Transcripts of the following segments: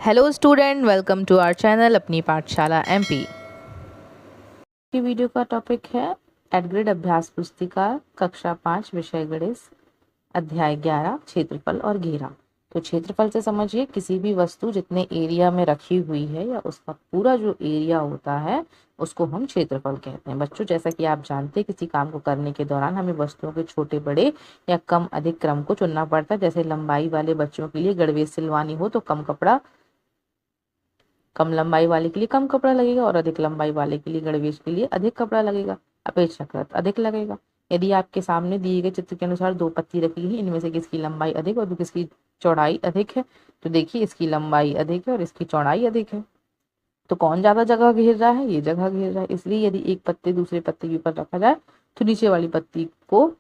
Hello student, welcome to our channel अपनी पाठशाला MP की वीडियो का टॉपिक है एट ग्रेड अभ्यास पुस्तिका कक्षा 5 विषय गणित अध्याय 11 क्षेत्रफल और घेरा। तो क्षेत्रफल से समझिए किसी भी वस्तु जितने एरिया में रखी हुई है या उसका पूरा जो एरिया होता है उसको हम क्षेत्रफल कहते हैं। बच्चों, जैसा कि आप जानते हैं किसी काम को करने के दौरान हमें वस्तुओं के छोटे बड़े या कम अधिक क्रम को चुनना पड़ता है। जैसे लंबाई वाले बच्चों के लिए गणवेश सिलवानी हो तो कम लंबाई वाले के लिए कम कपड़ा लगेगा और अधिक लंबाई वाले के लिए गणवेश के लिए अधिक कपड़ा लगेगा, अपेक्षाकृत अधिक लगेगा। यदि आपके सामने दिए गए चित्र के अनुसार दो पत्ती रखी है, इनमें से किसकी लंबाई अधिक और किसकी चौड़ाई अधिक है, तो देखिए इसकी लंबाई अधिक है और इसकी चौड़ाई अधिक है। तो कौन ज्यादा जगह घेर रहा है? ये जगह घेर रहा है। इसलिए यदि एक पत्ते दूसरे पत्ते के ऊपर रखा जाए तो नीचे वाली पत्ती को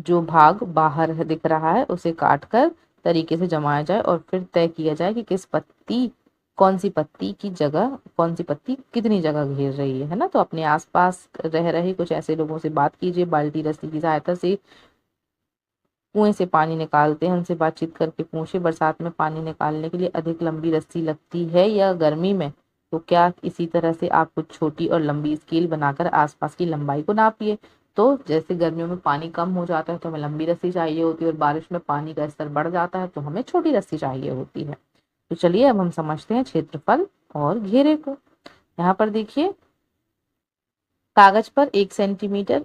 जो भाग बाहर है दिख रहा है उसे काटकर तरीके से जमाया जाए और फिर तय किया जाए कि कौन सी पत्ती कितनी जगह घेर रही है ना। तो अपने आसपास रह रहे कुछ ऐसे लोगों से बात कीजिए, बाल्टी रस्सी की सहायता से कुएं से पानी निकालते हैं, उनसे बातचीत करके पूछे बरसात में पानी निकालने के लिए अधिक लंबी रस्सी लगती है या गर्मी में। तो क्या इसी तरह से आप कुछ छोटी और लंबी स्केल बनाकर आसपास की लंबाई को नापिए। तो जैसे गर्मियों में पानी कम हो जाता है तो हमें लंबी रस्सी चाहिए होती है और बारिश में पानी का स्तर बढ़ जाता है तो हमें छोटी रस्सी चाहिए होती है। तो चलिए अब हम समझते हैं क्षेत्रफल और घेरे को। यहाँ पर देखिए कागज पर 1 सेंटीमीटर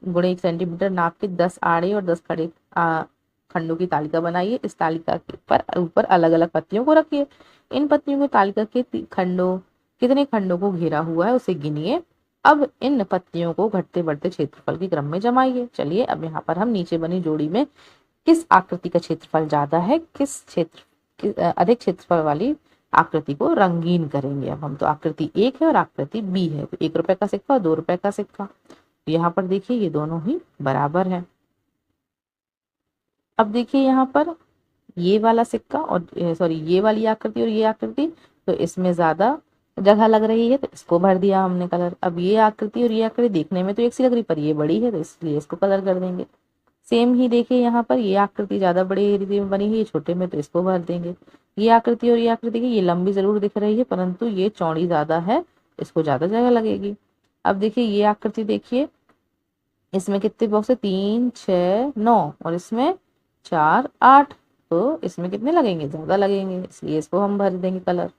गुणे 1 सेंटीमीटर नाप के 10 आड़े और 10 खड़े खंडों की तालिका बनाइए। इस तालिका के पर ऊपर अलग अलग पत्तियों को रखिए। इन पत्तियों को तालिका के कितने खंडों को घेरा हुआ है उसे गिनिए। अब इन पत्तियों को घटते बढ़ते क्षेत्रफल के क्रम में जमाइए। चलिए अब यहाँ पर हम नीचे बनी जोड़ी में किस आकृति का क्षेत्रफल ज्यादा है, अधिक क्षेत्रफल वाली आकृति को रंगीन करेंगे। अब हम तो आकृति 1 है और आकृति बी है, तो 1 रुपए का सिक्का और 2 रुपए का सिक्का। तो यहाँ पर देखिए ये दोनों ही बराबर है। अब देखिए यहाँ पर ये वाला सिक्का और ये वाली आकृति और ये आकृति, तो इसमें ज्यादा जगह लग रही है तो इसको भर दिया हमने कलर। अब ये आकृति और ये आकृति देखने में तो एक सी लग रही पर ये बड़ी है तो इसलिए इसको कलर कर देंगे। सेम ही देखिए यहाँ पर ये आकृति ज्यादा बड़े एरिया में बनी है, ये छोटे में, तो इसको भर देंगे। ये आकृति और ये आकृति की ये लंबी जरूर दिख रही है परंतु ये चौड़ी ज्यादा है, इसको ज्यादा जगह लगेगी। अब देखिए ये आकृति देखिए, इसमें कितने बॉक्स है? 3 6 9 और इसमें 4 8, तो इसमें कितने लगेंगे? ज्यादा लगेंगे, इसलिए इसको हम भर देंगे कलर।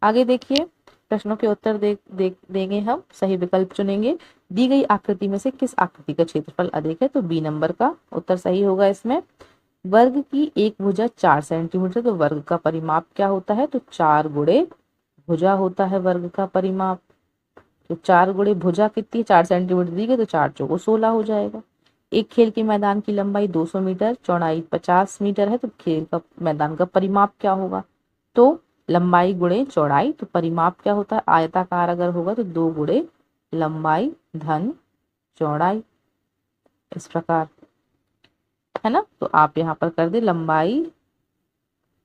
आगे देखिए प्रश्नों के उत्तर देंगे हम, सही विकल्प चुनेंगे। दी गई आकृति में से किस आकृति का क्षेत्रफल अधिक है? तो बी नंबर का उत्तर सही होगा। इसमें वर्ग की एक भुजा 4 सेंटीमीटर, तो वर्ग का परिमाप क्या होता है? तो 4 गुणे भुजा होता है वर्ग का परिमाप। तो 4 गुणे भुजा कितनी? 4 सेंटीमीटर दी गई तो 4 चौको 16 हो जाएगा। एक खेल के मैदान की लंबाई 200 मीटर, चौड़ाई 50 मीटर है, तो खेल का मैदान का परिमाप क्या होगा? तो लंबाई गुणे चौड़ाई, तो परिमाप क्या होता है? आयताकार अगर होगा तो 2 गुणे लंबाई धन चौड़ाई, इस प्रकार है ना। तो आप यहाँ पर कर दे लंबाई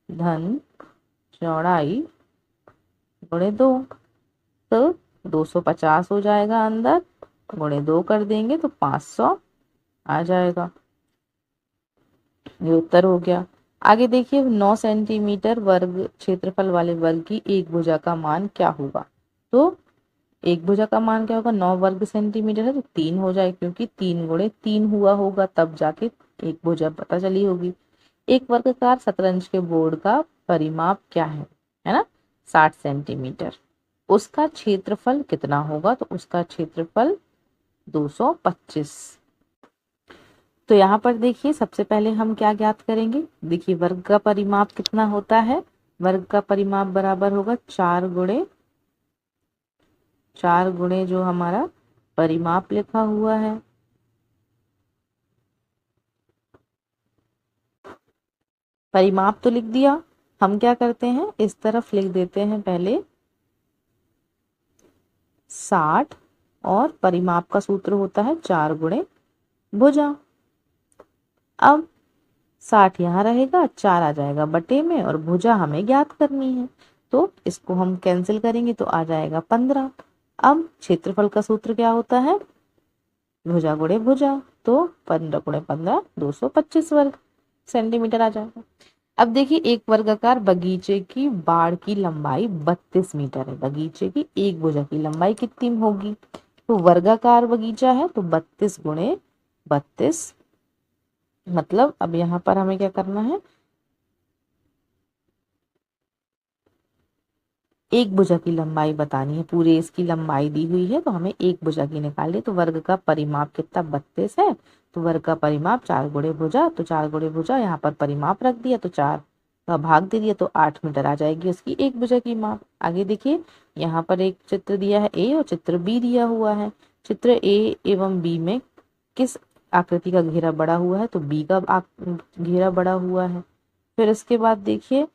धन चौड़ाई गुणे 2, तो 250 हो जाएगा, अंदर गुणे 2 कर देंगे तो 500 आ जाएगा। ये उत्तर हो गया। आगे देखिए 9 सेंटीमीटर वर्ग क्षेत्रफल वाले वर्ग की एक भुजा का मान क्या होगा? तो एक भुजा का मान क्या होगा? 9 वर्ग सेंटीमीटर है तो 3 हो जाए, क्योंकि 3 गुणे 3 हुआ होगा तब जाके एक भुजा पता चली होगी। एक वर्गाकार शतरंज के बोर्ड का परिमाप क्या है ना? 60 सेंटीमीटर। उसका क्षेत्रफल कितना होगा? तो उसका क्षेत्रफल 225। तो यहाँ पर देखिए सबसे पहले हम क्या ज्ञात करेंगे। देखिए वर्ग का परिमाप कितना होता है? वर्ग का परिमाप बराबर होगा 4 गुणे जो हमारा परिमाप लिखा हुआ है, परिमाप तो लिख दिया। हम क्या करते हैं, इस तरफ लिख देते हैं पहले 60 और परिमाप का सूत्र होता है 4 गुणे भुजा। अब 60 यहाँ रहेगा, 4 आ जाएगा बटे में और भुजा हमें ज्ञात करनी है तो इसको हम कैंसिल करेंगे तो आ जाएगा 15। अब क्षेत्रफल का सूत्र क्या होता है? भुजा गुणे भुजा, तो 15 गुणे 15 225 वर्ग सेंटीमीटर आ जाएगा। अब देखिए एक वर्गाकार बगीचे की बाड़ की लंबाई 32 मीटर है। बगीचे की एक भुजा की लंबाई कितनी होगी? तो वर्गाकार बगीचा है तो 32 गुणे 32, मतलब अब यहाँ पर हमें क्या करना है, एक भुजा की लंबाई बतानी है। पूरे इसकी लंबाई दी हुई है तो हमें एक भुजा की निकालनी है। तो वर्ग का परिमाप कितना 32 है, तो वर्ग का परिमाप 4 गुणे भुजा, तो 4 गुणे भुजा, यहाँ पर परिमाप रख दिया तो 4 का भाग दे दिया तो 8 मीटर आ जाएगी उसकी एक भुजा की माप। आगे देखिए यहाँ पर एक चित्र दिया है ए और चित्र बी दिया हुआ है। चित्र ए एवं बी में किस आकृति का घेरा बड़ा हुआ है, तो बी का घेरा बड़ा हुआ है। फिर इसके बाद देखिए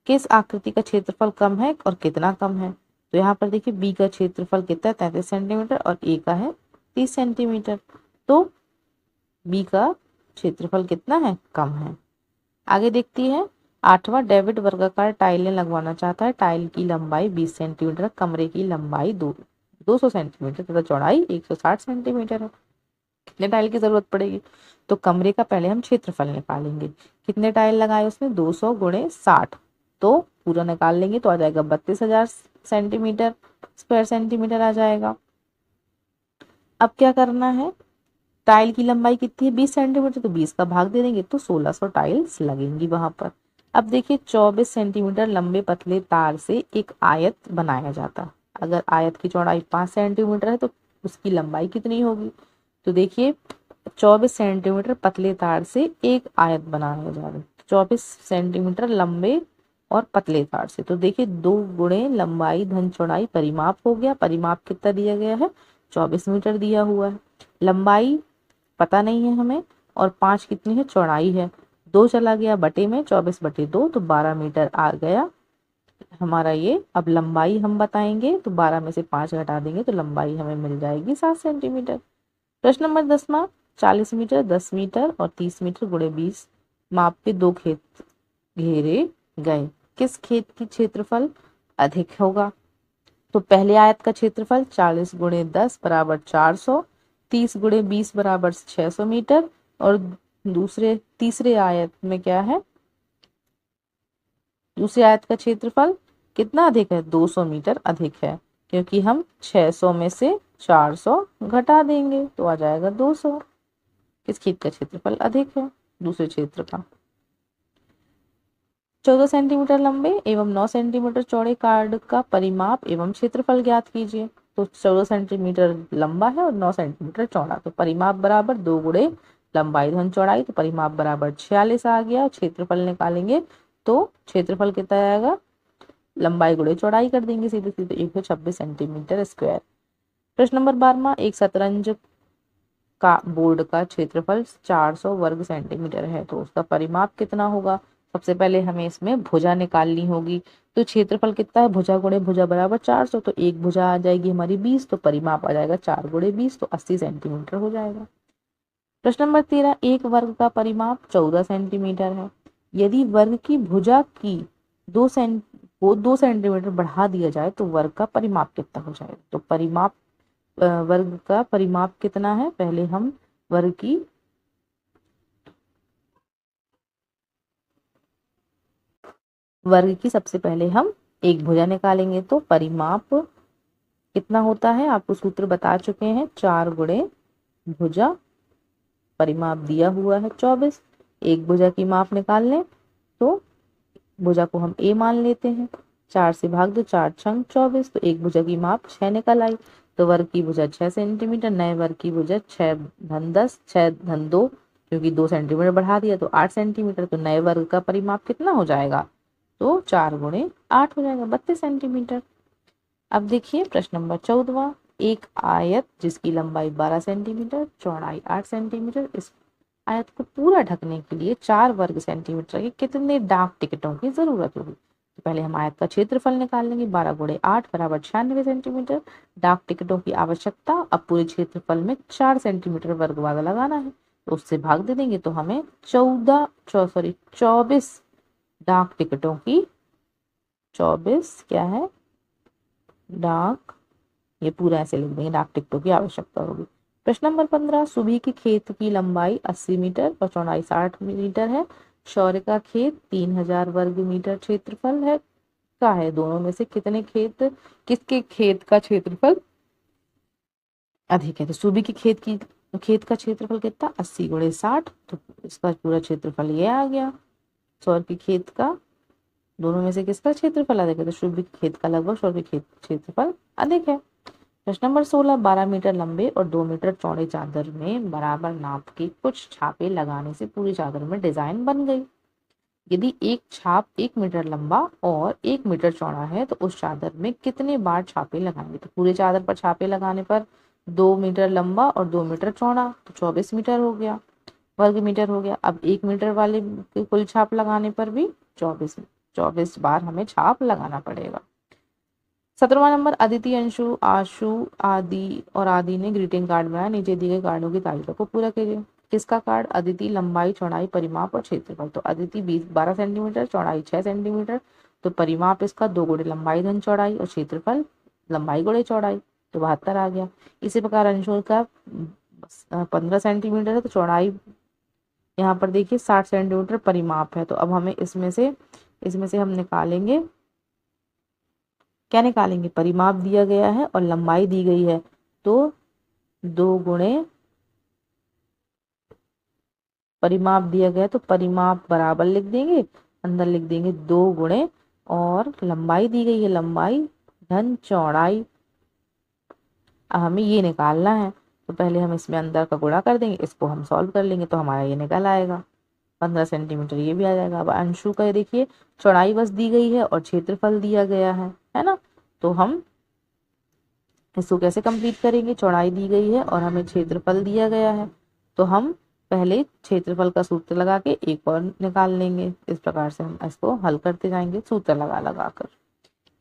किस आकृति का क्षेत्रफल कम है और कितना कम है, तो यहाँ पर देखिए बी का क्षेत्रफल कितना है 33 सेंटीमीटर और ए का है 30 सेंटीमीटर, तो बी का क्षेत्रफल कितना है, कम है। आगे देखती है आठवां, डेविड वर्गाकार टाइलें लगवाना चाहता है। टाइल की लंबाई 20 सेंटीमीटर, कमरे की लंबाई 200 सेंटीमीटर तथा चौड़ाई 160 सेंटीमीटर है। कितने टाइल की जरूरत पड़ेगी, तो कमरे का पहले हम क्षेत्रफल निकालेंगे। कितने टाइल लगाए उसमें, 200 गुणे 60, तो पूरा निकाल लेंगे तो आ जाएगा 32,000 सेंटीमीटर स्क्वायर सेंटीमीटर आ जाएगा। अब क्या करना है, टाइल की लंबाई कितनी है 20 सेंटीमीटर, तो 20 का भाग दे देंगे तो 1600 टाइल्स लगेंगी वहां पर। अब देखिए 24 सेंटीमीटर लंबे पतले तार से एक आयत बनाया जाता है। अगर आयत की चौड़ाई 5 सेंटीमीटर है तो उसकी लंबाई कितनी होगी, तो देखिए 24 सेंटीमीटर पतले तार से एक आयत बनाया जा रहा है। 24 सेंटीमीटर लंबे और पतले तार से, तो देखिए 2 गुणे लंबाई धन चौड़ाई परिमाप हो गया। परिमाप कितना दिया गया है, 24 मीटर दिया हुआ है। लंबाई पता नहीं है हमें, और 5 कितनी है, चौड़ाई है। 2 चला गया बटे में, 24/2 तो 12 मीटर आ गया हमारा ये। अब लंबाई हम बताएंगे तो 12 में से 5 घटा देंगे तो लंबाई हमें मिल जाएगी 7 सेंटीमीटर। प्रश्न नंबर 10वां, 40 मीटर 10 मीटर और 30 मीटर गुणे 20 माप के 2 खेत घेरे गए। किस खेत की क्षेत्रफल अधिक होगा, तो पहले आयत का क्षेत्रफल 40 गुणे 10 बराबर 400, 30 गुणे 20 बराबर 600 मीटर, और तीसरे आयत में क्या है, दूसरे आयत का क्षेत्रफल कितना अधिक है, 200 मीटर अधिक है, क्योंकि हम 600 में से 400 घटा देंगे तो आ जाएगा 200। किस खेत का क्षेत्रफल अधिक है, दूसरे क्षेत्र का। 14 सेंटीमीटर लंबे एवं 9 सेंटीमीटर चौड़े कार्ड का परिमाप एवं क्षेत्रफल ज्ञात कीजिए। तो 14 सेंटीमीटर लंबा है और 9 सेंटीमीटर चौड़ा, तो परिमाप बराबर 2 गुणे लंबाई धन चौड़ाई, तो परिमाप बराबर 46 आ गया। क्षेत्रफल निकालेंगे तो क्षेत्रफल कितना आएगा, लंबाई गुणे चौड़ाई कर देंगे सीधे सीधे, 126 सेंटीमीटर स्क्वायर। प्रश्न नंबर 12वां, एक शतरंज का बोर्ड का क्षेत्रफल 400 वर्ग सेंटीमीटर है, तो उसका परिमाप कितना होगा। सबसे पहले हमें इसमें भुजा निकालनी होगी, तो क्षेत्रफल कितना है, भुजा गुणे भुजा बराबर 400, तो एक भुजा आ जाएगी हमारी 20, तो परिमाप आ जाएगा 4 गुणे 20, तो 80 सेंटीमीटर हो जाएगा। प्रश्न नंबर 13, एक वर्ग का परिमाप 14 सेंटीमीटर है। यदि वर्ग की भुजा की 2 सेंटीमीटर बढ़ा दिया जाए तो वर्ग का परिमाप कितना हो जाएगा, तो वर्ग का परिमाप कितना है, पहले हम वर्ग की सबसे पहले हम एक भुजा निकालेंगे, तो परिमाप कितना होता है, आपको सूत्र बता चुके हैं, 4 गुणे भुजा, परिमाप दिया हुआ है 24। एक भुजा की माप निकाल लें तो भुजा को हम ए मान लेते हैं, 4 से भाग दो, 4 छंग 24, तो एक भुजा की माप 6 निकल आई। तो वर्ग की भुजा 6 सेंटीमीटर, नए वर्ग की भुजा 6 धन 10 6 धन 2, क्योंकि 2 सेंटीमीटर बढ़ा दिया तो 8 सेंटीमीटर, तो नए वर्ग का परिमाप कितना हो जाएगा, तो 4 गुणे 8 हो जाएगा 32 सेंटीमीटर। अब देखिए प्रश्न नंबर 14वां, एक आयत जिसकी लंबाई 12 सेंटीमीटर चौड़ाई 8 सेंटीमीटर, इस आयत को पूरा ढकने के लिए 4 वर्ग सेंटीमीटर के कितने डाक टिकटों की जरूरत होगी। तो पहले हम आयत का क्षेत्रफल निकाल लेंगे, 12 गुणे 8 बराबर 96 सेंटीमीटर। डाक टिकटों की आवश्यकता, अब पूरे क्षेत्रफल में 4 सेंटीमीटर वर्ग वाला लगाना है, तो उससे भाग दे देंगे तो हमें 24 डाक टिकटों की 24 क्या है डाक, ये पूरा ऐसे लिख देंगे, डाक टिकटों की आवश्यकता होगी। प्रश्न नंबर 15, सुबह की खेत की लंबाई 80 मीटर और चौड़ाई 60 मीटर है, शौर्य का खेत 3000 वर्ग मीटर क्षेत्रफल है का है, दोनों में से किसके खेत का क्षेत्रफल अधिक है। तो सुबी की खेत का क्षेत्रफल कितना, 80 गुणे 60, तो इसका पूरा क्षेत्रफल ये आ गया। शौर्य की खेत का, दोनों में से किसका क्षेत्रफल अधिक है, तो सुबी के खेत का लगभग शौर्य के खेत क्षेत्रफल अधिक है। प्रश्न नंबर 16, 12 मीटर लंबे और 2 मीटर चौड़े चादर में बराबर नाप के कुछ छापे लगाने से पूरी चादर में डिजाइन बन गई। यदि एक छाप 1 मीटर लंबा और 1 मीटर चौड़ा है तो उस चादर में कितने बार छापे लगाएंगे। तो पूरे चादर पर छापे लगाने पर 2 मीटर लंबा और 2 मीटर चौड़ा, तो 24 मीटर हो गया, वर्ग मीटर हो गया। अब 1 मीटर वाले के कुल छाप लगाने पर भी 24 बार हमें छाप लगाना पड़ेगा। 17वां नंबर, अदिति, अंशु, आशु, आदि ने ग्रीटिंग कार्ड बनाया। नीचे दिए गए कार्डों की तालिका को पूरा कीजिए। किसका कार्ड, अदिति, लंबाई, चौड़ाई, परिमाप और क्षेत्रफल। तो अदिति 12 सेंटीमीटर, चौड़ाई 6 सेंटीमीटर, तो परिमाप इसका 2 गुणे लंबाई धन चौड़ाई और क्षेत्रफल लंबाई गुणे चौड़ाई, तो 72 आ गया। इसी प्रकार अंशु का 15 सेंटीमीटर है, तो चौड़ाई यहाँ पर देखिए 60 सेंटीमीटर परिमाप है। तो अब हमें इसमें से हम निकालेंगे, क्या निकालेंगे, परिमाप दिया गया है और लंबाई दी गई है, तो 2 गुणे परिमाप दिया गया, तो परिमाप बराबर लिख देंगे, अंदर लिख देंगे 2 गुणे, और लंबाई दी गई है, लंबाई धन चौड़ाई। अब हमें ये निकालना है, तो पहले हम इसमें अंदर का गुणा कर देंगे, इसको हम सॉल्व कर लेंगे, तो हमारा ये निकल आएगा 15 सेंटीमीटर, ये भी आ जाएगा। अब अंशु का देखिए चौड़ाई बस दी गई है और क्षेत्रफल दिया गया है ना, तो हम इसको कैसे कंप्लीट करेंगे, चौड़ाई दी गई है और हमें क्षेत्रफल दिया गया है, तो हम पहले क्षेत्रफल का सूत्र लगा के एक और निकाल लेंगे। इस प्रकार से हम इसको हल करते जाएंगे सूत्र लगा कर।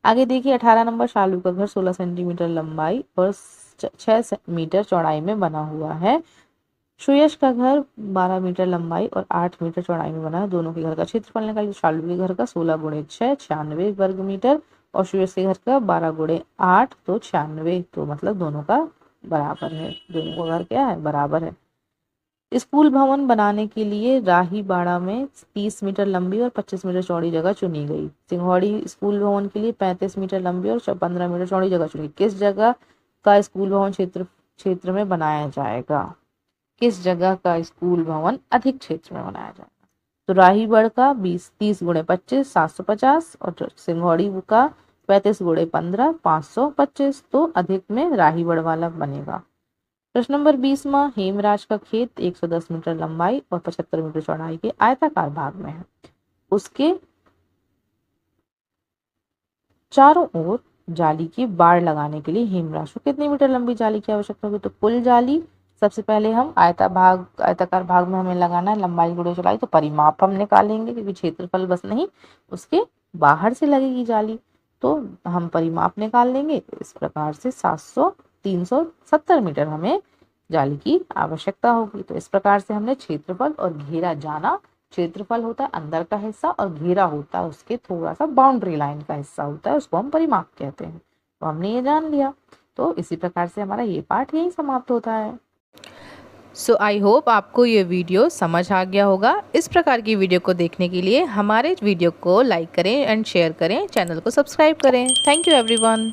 आगे देखिए 18 नंबर, शालू का घर 16 सेंटीमीटर लंबाई और 6 मीटर चौड़ाई में बना हुआ है। सुयश का घर 12 मीटर लंबाई और 8 मीटर चौड़ाई में बना है। दोनों के घर का क्षेत्रफल निकालिए। शालू के घर का 16 गुणे 6 96 वर्ग मीटर और सुयश के घर का 12 गुणे 8 तो 96, तो मतलब दोनों का बराबर है, दोनों का घर क्या है, बराबर है। स्कूल भवन बनाने के लिए राहीबाड़ा में 30 मीटर लंबी और 25 मीटर चौड़ी जगह चुनी गई। सिंघौड़ी स्कूल भवन के लिए 35 मीटर लंबी और 15 मीटर चौड़ी जगह चुनी गई। किस जगह का स्कूल भवन क्षेत्र में बनाया जाएगा, किस जगह का स्कूल भवन अधिक क्षेत्र में बनाया जाएगा। तो राहीगढ़ का 30 गुणे 25 750 और सिंघौड़ी का 35 गुणे 15 525, तो अधिक में राहीगढ़ वाला बनेगा। प्रश्न नंबर 20वां, हेमराज का खेत 110 मीटर लंबाई और 75 मीटर चौड़ाई के आयताकार भाग में है। उसके चारों ओर जाली की बाड़ लगाने के लिए हेमराज को कितनी मीटर लंबी जाली की आवश्यकता होगी। तो कुल जाली, सबसे पहले हम आयताकार भाग में हमें लगाना है लंबाई गुणे चौड़ाई, तो परिमाप हम निकालेंगे क्योंकि क्षेत्रफल बस नहीं, उसके बाहर से लगेगी जाली, तो हम परिमाप निकाल लेंगे। इस प्रकार से 370 मीटर हमें जाली की आवश्यकता होगी। तो इस प्रकार से हमने क्षेत्रफल और घेरा जाना। क्षेत्रफल होता है अंदर का हिस्सा और घेरा होता है उसके थोड़ा सा बाउंड्री लाइन का हिस्सा होता है, उसको हम परिमाप कहते हैं। तो हमने ये जान लिया, तो इसी प्रकार से हमारा ये पाठ यही समाप्त होता है। सो आई होप आपको ये वीडियो समझ आ गया होगा। इस प्रकार की वीडियो को देखने के लिए हमारे वीडियो को लाइक करें एंड शेयर करें, चैनल को सब्सक्राइब करें। Thank you everyone.